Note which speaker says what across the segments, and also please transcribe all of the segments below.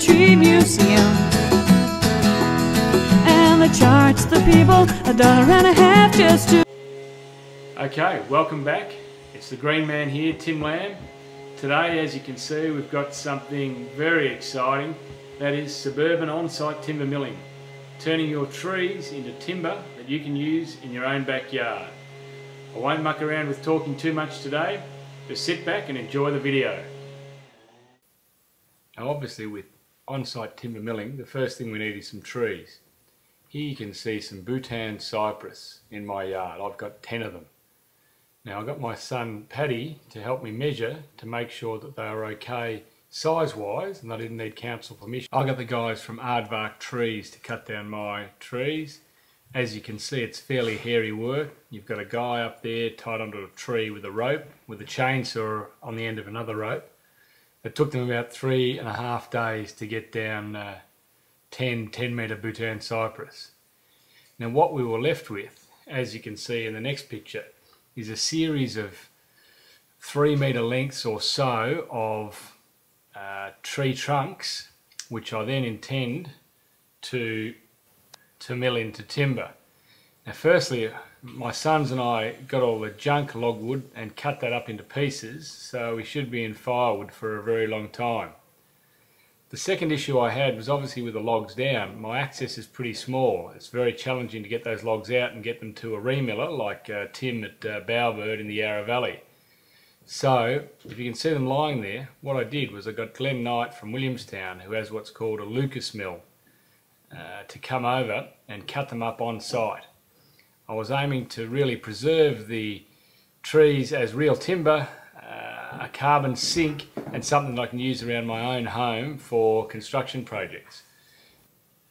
Speaker 1: tree museum. And they charge the people $1.50 just to...
Speaker 2: Okay, welcome back. It's the Green Man here, Tim Lamb. Today, as you can see, we've got something very exciting. That is suburban on-site timber milling. Turning your trees into timber that you can use in your own backyard. I won't muck around with talking too much today. Just sit back and enjoy the video. Now obviously with on-site timber milling, the first thing we need is some trees. Here you can see some bhutan cypress in my yard. I've got 10 of them. Now I got my son Paddy to help me measure to make sure that they are okay size-wise and I didn't need council permission. I got the guys from Aardvark Trees to cut down my trees. As you can see, it's fairly hairy work. You've got a guy up there tied onto a tree with a rope, with a chainsaw on the end of another rope. It took them about 3.5 days to get down 10 metre bhutan cypress. Now what we were left with, as you can see in the next picture, is a series of 3 metre lengths or so of tree trunks, which I then intend to mill into timber. Now firstly, my sons and I got all the junk logwood and cut that up into pieces, so we should be in firewood for a very long time. The second issue I had was obviously with the logs down. My access is pretty small. It's very challenging to get those logs out and get them to a remiller like Tim at Bowerbird in the Yarra Valley. So, if you can see them lying there, what I did was I got Glenn Knight from Williamstown, who has what's called a Lucas mill, to come over and cut them up on site. I was aiming to really preserve the trees as real timber, a carbon sink, and something that I can use around my own home for construction projects.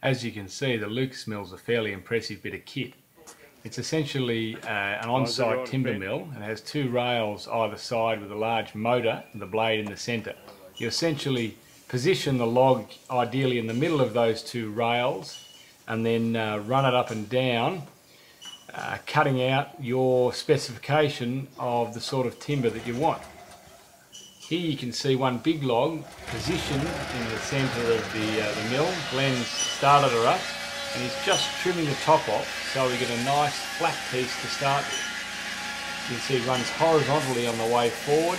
Speaker 2: As you can see, the Lucas mill's a fairly impressive bit of kit. It's essentially an on-site timber mill and it has 2 rails either side with a large motor and the blade in the centre. You essentially position the log ideally in the middle of those 2 rails and then run it up and down, cutting out your specification of the sort of timber that you want. Here you can see one big log positioned in the centre of the mill. Glenn's started her up and he's just trimming the top off so we get a nice flat piece to start with. You can see it runs horizontally on the way forward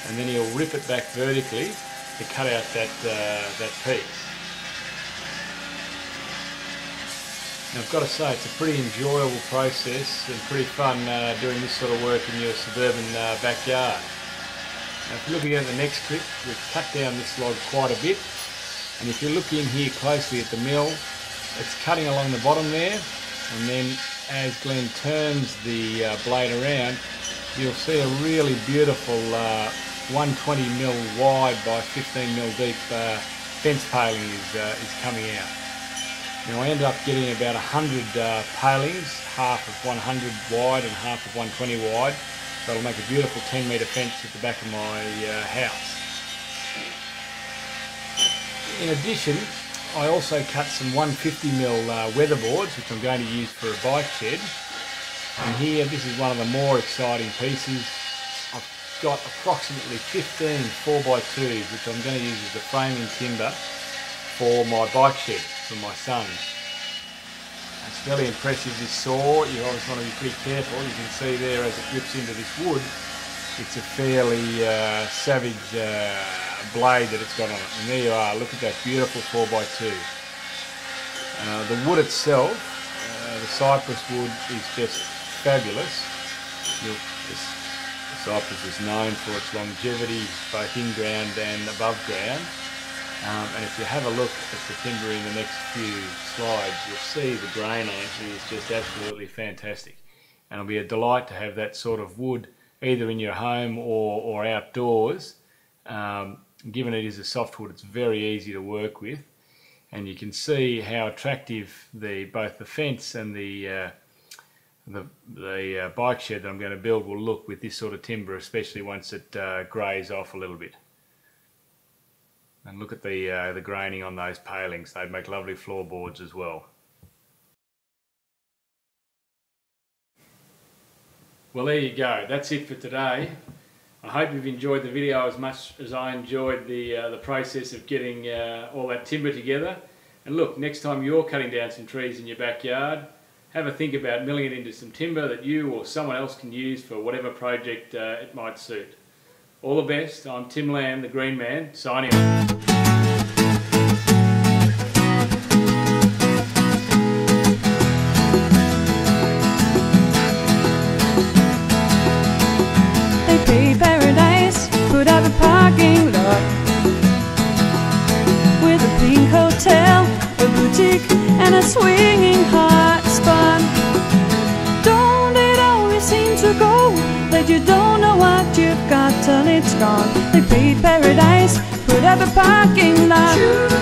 Speaker 2: and then he'll rip it back vertically to cut out that piece. Now I've got to say it's a pretty enjoyable process and pretty fun doing this sort of work in your suburban backyard. Now if you're looking at the next clip, we've cut down this log quite a bit, and if you look in here closely at the mill, it's cutting along the bottom there, and then as Glenn turns the blade around, you'll see a really beautiful 120mm wide by 15mm deep fence paling is coming out. Now I ended up getting about 100 palings, half of 100 wide and half of 120 wide. So it'll make a beautiful 10 metre fence at the back of my house. In addition, I also cut some 150mm weatherboards, which I'm going to use for a bike shed. And here, this is one of the more exciting pieces. I've got approximately 15 4x2s, which I'm going to use as the framing timber for my bike shed for my sons. It's fairly impressive, this saw. You always want to be pretty careful. You can see there as it grips into this wood, it's a fairly savage blade that it's got on it. And there you are, look at that beautiful 4x2. The wood itself, the cypress wood, is just fabulous. The cypress is known for its longevity both in ground and above ground. And if you have a look at the timber in the next few slides, you'll see the grain on it is just absolutely fantastic. And it'll be a delight to have that sort of wood either in your home or outdoors. Given it is a softwood, it's very easy to work with. And you can see how attractive both the fence and the bike shed that I'm going to build will look with this sort of timber, especially once it greys off a little bit. And look at the graining on those palings. They'd make lovely floorboards as well. Well, there you go. That's it for today. I hope you've enjoyed the video as much as I enjoyed the process of getting all that timber together. And look, next time you're cutting down some trees in your backyard, have a think about milling it into some timber that you or someone else can use for whatever project it might suit. All the best. I'm Tim Lamb, the Green Man, signing off.
Speaker 1: Paradise, put up a parking lot with a pink hotel, a boutique and a swinging hot spot. Don't it always seem to go that you don't know what you've got till it's gone? They paid paradise, put up a parking lot.